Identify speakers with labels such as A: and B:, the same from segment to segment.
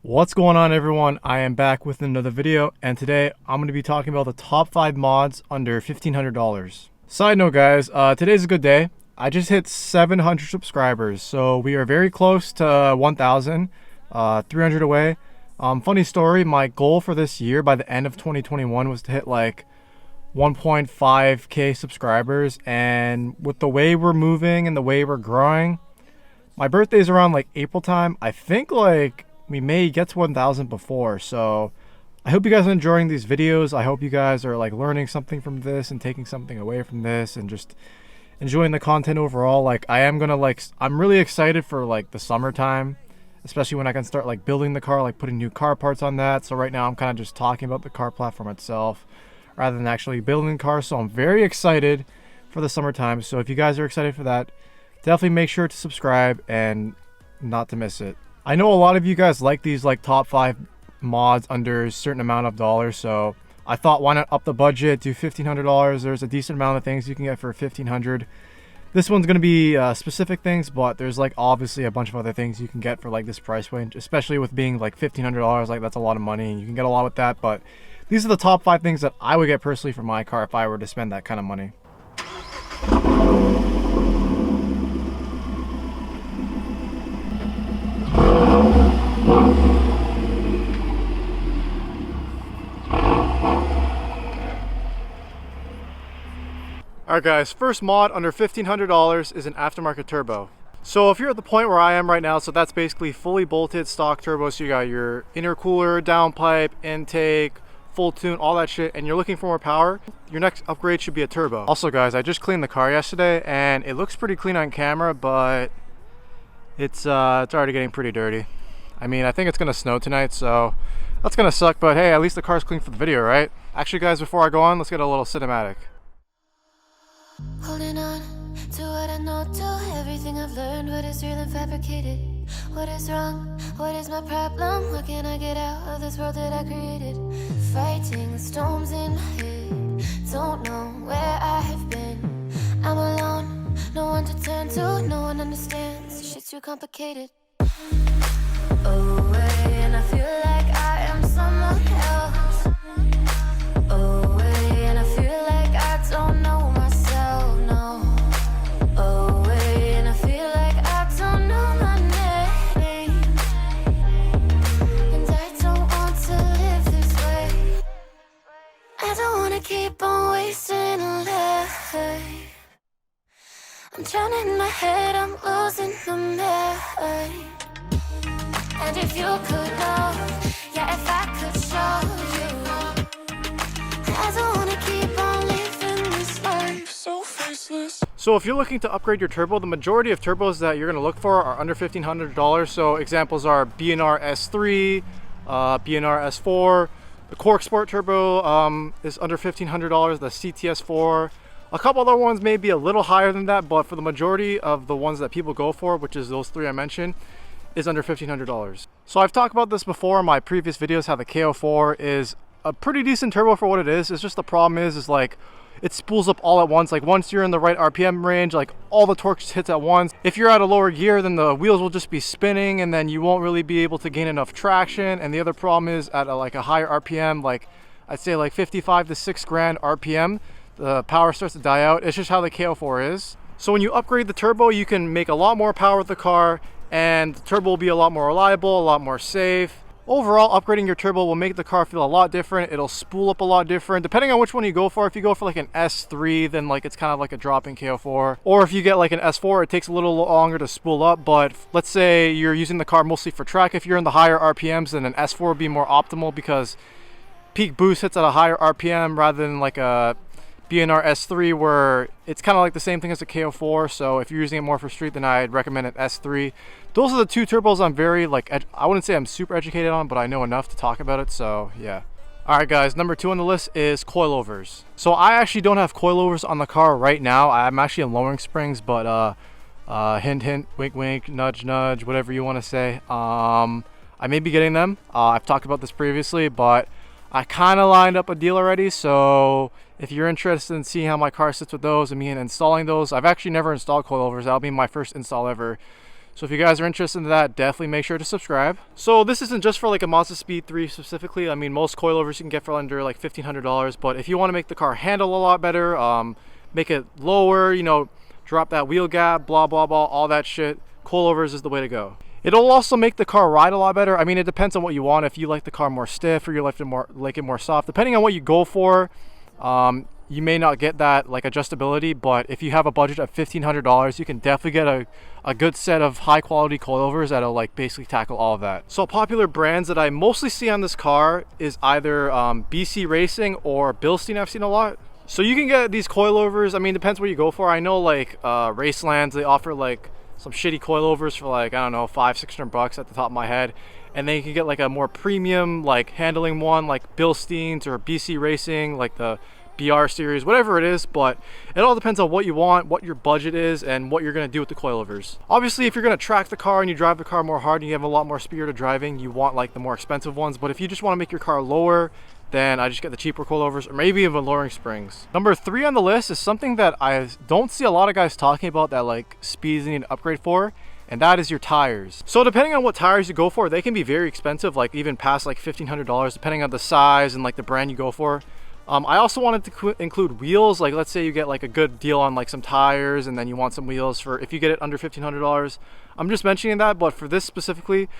A: What's going on, everyone? I am back with another video, and today I'm going to be talking about the top 5 mods under $1,500. Side note, guys, today's a good day. I just hit 700 subscribers, so we are very close to 1,000, 300 away. Funny story, my goal for this year by the end of 2021 was to hit like 1.5k subscribers, and with the way we're moving and the way we're growing, my birthday's around like April time. I think like we may get to 1,000 before, so I hope you guys are enjoying these videos. I hope you guys are like learning something from this and taking something away from this and just enjoying the content overall. Like I'm really excited for like the summertime, especially when I can start like building the car, like putting new car parts on that. So right now I'm kind of just talking about the car platform itself rather than actually building the car. So I'm very excited for the summertime. So if you guys are excited for that, definitely make sure to subscribe and not to miss it. I know a lot of you guys like these like top 5 mods under a certain amount of dollars, so I thought why not up the budget, do $1,500. There's a decent amount of things you can get for $1,500. This one's going to be specific things, but there's like obviously a bunch of other things you can get for like this price range, especially with being like $1,500. Like that's a lot of money and you can get a lot with that, but these are the top 5 things that I would get personally for my car if I were to spend that kind of money. Alright guys, first mod under $1,500 is an aftermarket turbo. So if you're at the point where I am right now, so that's basically fully bolted stock turbo, so you got your intercooler, downpipe, intake, full tune, all that shit, and you're looking for more power, your next upgrade should be a turbo. Also guys, I just cleaned the car yesterday and it looks pretty clean on camera, but it's already getting pretty dirty. I mean, I think it's gonna snow tonight, so that's gonna suck, but hey, at least the car's clean for the video, right? Actually guys, before I go on, let's get a little cinematic.
B: Holding on to what I know, to everything I've learned, what is real and fabricated. What is wrong? What is my problem? What can I get out of this world that I created? Fighting storms in my head, don't know where I have been. I'm alone, no one to turn to, no one understands. Shit's too complicated. Away, and I feel like I am someone else. Away, and I feel like I don't know myself. Keep on wasting life. I'm drowning in my head, I'm losing the mind. And if you could know, yeah, if I could show you, I don't wanna keep on living this life so faceless.
A: So if you're looking to upgrade your turbo, the majority of turbos that you're gonna look for are under $1,500. So examples are B&R S3, B&R S4. The Cork Sport Turbo is under $1,500, the CTS4. A couple other ones may be a little higher than that, but for the majority of the ones that people go for, which is those 3 I mentioned, is under $1,500. So I've talked about this before in my previous videos, how the KO4 is a pretty decent turbo for what it is. It's just the problem is like, it spools up all at once. Like once you're in the right RPM range, like all the torque just hits at once. If you're at a lower gear, then the wheels will just be spinning and then you won't really be able to gain enough traction. And the other problem is at like a higher RPM, like I'd say like 55 to 6 grand RPM, the power starts to die out. It's just how the KO4 is. So when you upgrade the turbo, you can make a lot more power with the car and the turbo will be a lot more reliable, a lot more safe. Overall, upgrading your turbo will make the car feel a lot different. It'll spool up a lot different, depending on which one you go for. If you go for like an S3, then like it's kind of like a drop in KO4. Or if you get like an S4, it takes a little longer to spool up. But let's say you're using the car mostly for track. If you're in the higher RPMs, then an S4 would be more optimal because peak boost hits at a higher RPM rather than like a B&R S3 where it's kind of like the same thing as a KO4. So if you're using it more for street, then I'd recommend an S3. Those are the 2 turbos I'm very like, I wouldn't say I'm super educated on, but I know enough to talk about it, so yeah. Alright guys, number 2 on the list is coilovers. So I actually don't have coilovers on the car right now. I'm actually in lowering springs, but hint hint, wink wink, nudge nudge, whatever you want to say. I may be getting them. I've talked about this previously, but I kind of lined up a deal already, so if you're interested in seeing how my car sits with those and me installing those, I've actually never installed coilovers. That'll be my first install ever. So if you guys are interested in that, definitely make sure to subscribe. So this isn't just for like a Mazdaspeed 3 specifically. I mean, most coilovers you can get for under like $1,500, but if you want to make the car handle a lot better, make it lower, you know, drop that wheel gap, blah blah blah, all that shit, coilovers is the way to go. It'll also make the car ride a lot better. I mean, it depends on what you want. If you like the car more stiff or you like it more soft, depending on what you go for, you may not get that like adjustability. But if you have a budget of $1,500, you can definitely get a good set of high quality coilovers that'll like basically tackle all of that. So popular brands that I mostly see on this car is either BC Racing or Bilstein. I've seen a lot. So you can get these coilovers. I mean, depends what you go for. I know like Racelands, they offer like some shitty coilovers for like, I don't know, $500-600 at the top of my head. And then you can get like a more premium like handling one like Bilstein's or BC Racing, like the BR series, whatever it is. But it all depends on what you want, what your budget is, and what you're going to do with the coilovers. Obviously, if you're going to track the car and you drive the car more hard and you have a lot more speed of driving, you want like the more expensive ones. But if you just want to make your car lower, then I just get the cheaper coilovers, or maybe even lowering springs. Number 3 on the list is something that I don't see a lot of guys talking about that like speeds need an upgrade for, and that is your tires. So depending on what tires you go for, they can be very expensive, like even past like $1,500, depending on the size and like the brand you go for. I also wanted to include wheels. Like let's say you get like a good deal on like some tires and then you want some wheels for if you get it under $1,500. I'm just mentioning that, but for this specifically,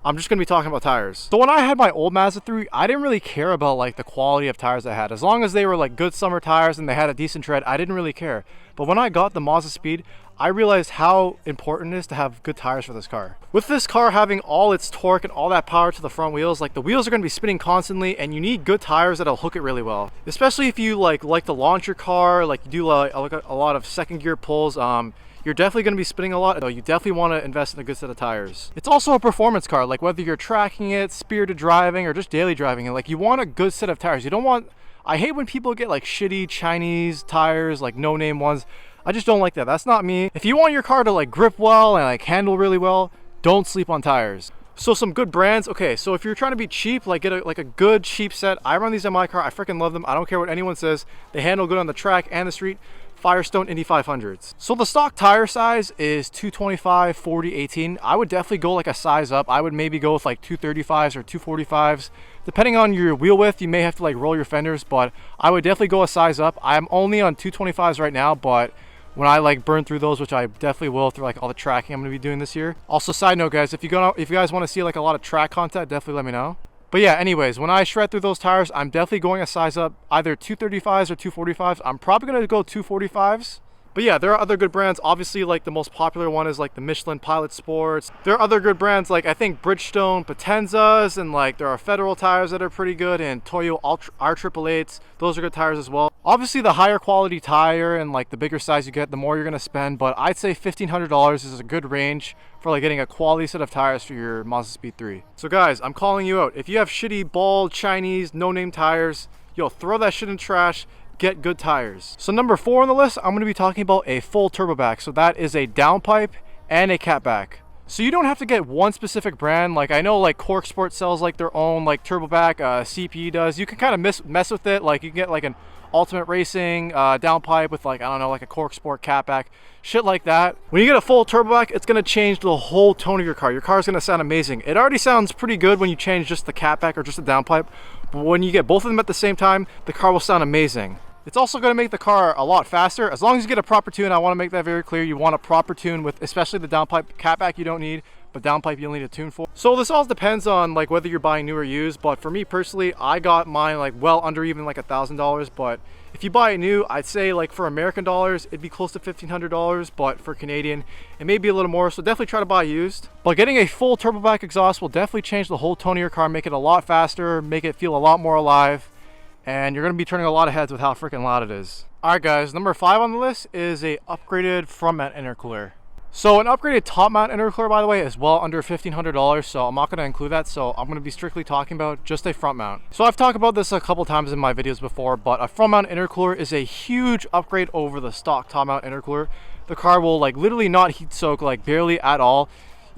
A: I'm just going to be talking about tires. So when I had my old Mazda 3, I didn't really care about like the quality of tires I had. As long as they were like good summer tires and they had a decent tread, I didn't really care. But when I got the Mazdaspeed, I realized how important it is to have good tires for this car. With this car having all its torque and all that power to the front wheels, like the wheels are going to be spinning constantly, and you need good tires that'll hook it really well. Especially if you like to launch your car, like you do a lot of second gear pulls, you're definitely going to be spinning a lot, so you definitely want to invest in a good set of tires. It's also a performance car, like whether you're tracking it, spirited driving, or just daily driving it, like you want a good set of tires. You don't want, I hate when people get like shitty Chinese tires, like no-name ones. I just don't like that. That's not me. If you want your car to like grip well and like handle really well, don't sleep on tires. So some good brands. Okay, so if you're trying to be cheap, like get a good cheap set. I run these on my car. I freaking love them. I don't care what anyone says. They handle good on the track and the street. Firestone Indy 500s. So the stock tire size is 225, 40, 18. I would definitely go like a size up. I would maybe go with like 235s or 245s. Depending on your wheel width, you may have to like roll your fenders, but I would definitely go a size up. I'm only on 225s right now, but when I like burn through those, which I definitely will through like all the tracking I'm going to be doing this year. Also, side note guys, if you guys want to see like a lot of track content, definitely let me know. But yeah, anyways, when I shred through those tires, I'm definitely going a size up, either 235s or 245s. I'm probably going to go 245s. But yeah, there are other good brands. Obviously, like the most popular one is like the Michelin Pilot Sports. There are other good brands like I think Bridgestone Potenzas, and like there are Federal tires that are pretty good, and Toyo R888s. Those are good tires as well. Obviously, the higher quality tire and like the bigger size you get, the more you're going to spend. But I'd say $1,500 is a good range for like getting a quality set of tires for your Mazdaspeed 3. So guys, I'm calling you out. If you have shitty, bald, Chinese, no-name tires, yo, throw that shit in the trash. Get good tires. So number 4 on the list, I'm going to be talking about a full turboback. So that is a downpipe and a catback. So you don't have to get one specific brand. Like I know like Cork Sport sells like their own like turboback, CPE does. You can kind of mess with it. Like you can get like an Ultimate Racing downpipe with like, I don't know, like a Cork Sport catback, shit like that. When you get a full turboback, it's going to change the whole tone of your car. Your car is going to sound amazing. It already sounds pretty good when you change just the catback or just the downpipe, but when you get both of them at the same time, the car will sound amazing. It's also going to make the car a lot faster. As long as you get a proper tune, I want to make that very clear. You want a proper tune with, especially the downpipe. Catback you don't need, but downpipe you'll need a tune for. So this all depends on like whether you're buying new or used, but for me personally, I got mine like well under even like $1,000. But if you buy it new, I'd say like for American dollars, it'd be close to $1,500, but for Canadian, it may be a little more. So definitely try to buy used. But getting a full turboback exhaust will definitely change the whole tone of your car, make it a lot faster, make it feel a lot more alive. And you're going to be turning a lot of heads with how freaking loud it is. Alright guys, number 5 on the list is a upgraded front mount intercooler. So an upgraded top mount intercooler, by the way, is well under $1,500, so I'm not going to include that. So I'm going to be strictly talking about just a front mount. So I've talked about this a couple times in my videos before, but a front mount intercooler is a huge upgrade over the stock top mount intercooler. The car will like literally not heat soak, like barely at all.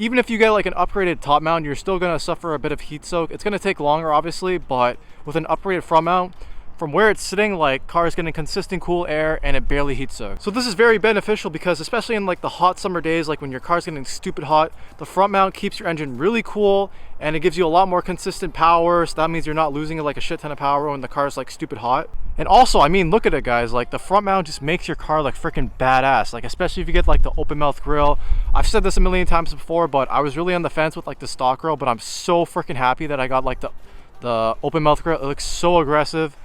A: Even if you get like an upgraded top mount, you're still going to suffer a bit of heat soak. It's going to take longer obviously, but with an upgraded front mount, from where it's sitting, like car is getting consistent cool air and it barely heat soaks. So this is very beneficial because especially in like the hot summer days, like when your car's getting stupid hot, the front mount keeps your engine really cool and it gives you a lot more consistent power. So that means you're not losing like a shit ton of power when the car's like stupid hot. And also, I mean, look at it guys, like the front mount just makes your car like freaking badass, like especially if you get like the open mouth grille. I've said this a million times before, but I was really on the fence with like the stock grille, but I'm so freaking happy that I got like the open mouth grille. It looks so aggressive.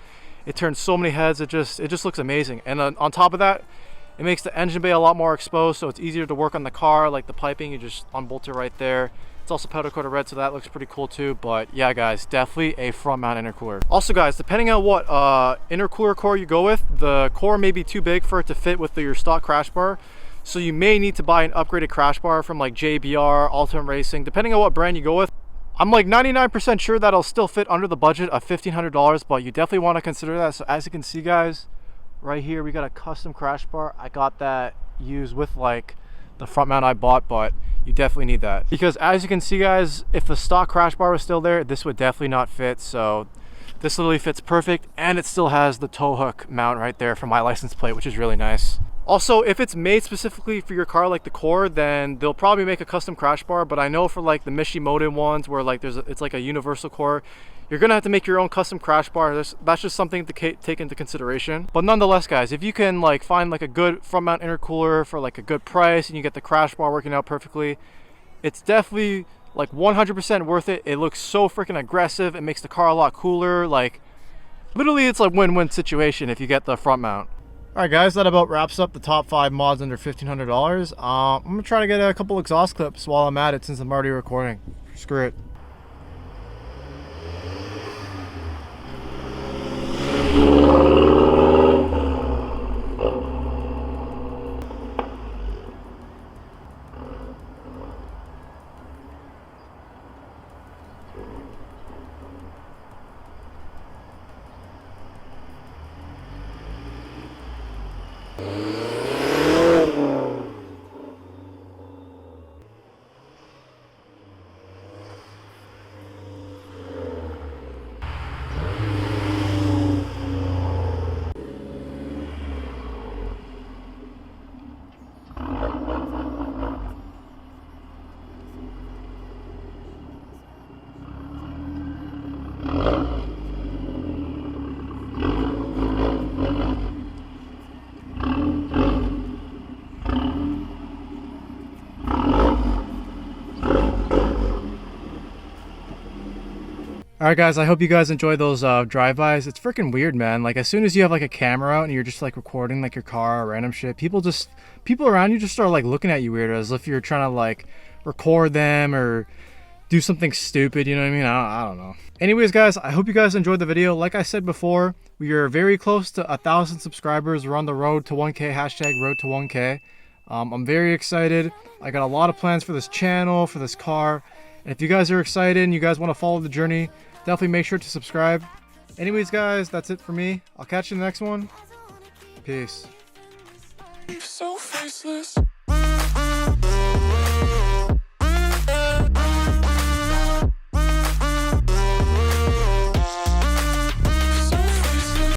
A: It turns so many heads. It just looks amazing. And on top of that, it makes the engine bay a lot more exposed, so it's easier to work on the car. Like the piping, you just unbolt it right there. It's also powder coated red, so that looks pretty cool too. But yeah guys, definitely a front mount intercooler. Also guys, depending on what intercooler core you go with, the core may be too big for it to fit with your stock crash bar. So you may need to buy an upgraded crash bar from like JBR, Ultimate Racing, depending on what brand you go with. I'm like 99% sure that'll still fit under the budget of $1,500, but you definitely want to consider that. So as you can see guys, right here we got a custom crash bar. I got that used with like the front mount I bought, but you definitely need that because as you can see guys, if the stock crash bar was still there, this would definitely not fit. So this literally fits perfect, and it still has the tow hook mount right there for my license plate, which is really nice. Also, if it's made specifically for your car like the core, then they'll probably make a custom crash bar. But I know for like the Mishimoto ones where like it's like a universal core, you're gonna have to make your own custom crash bar. That's just something to take into consideration. But nonetheless guys, if you can like find like a good front mount intercooler for like a good price and you get the crash bar working out perfectly, it's definitely like 100% worth it. It looks so freaking aggressive. It makes the car a lot cooler. Like literally it's like win-win situation if you get the front mount. Alright guys, that about wraps up the top 5 mods under $1,500. I'm gonna try to get a couple exhaust clips while I'm at it since I'm already recording. Screw it. Alright guys, I hope you guys enjoy those drive-bys. It's freaking weird, man. Like as soon as you have like a camera out and you're just like recording like your car or random shit, people around you just start like looking at you weird as if you're trying to like record them or do something stupid, you know what I mean? I don't know. Anyways guys, I hope you guys enjoyed the video. Like I said before, we are very close to 1,000 subscribers. We're on the road to 1K, hashtag road to 1K. I'm very excited. I got a lot of plans for this channel, for this car. And if you guys are excited and you guys want to follow the journey, definitely make sure to subscribe. Anyways guys, that's it for me. I'll catch you in the next one. Peace.
C: So faceless.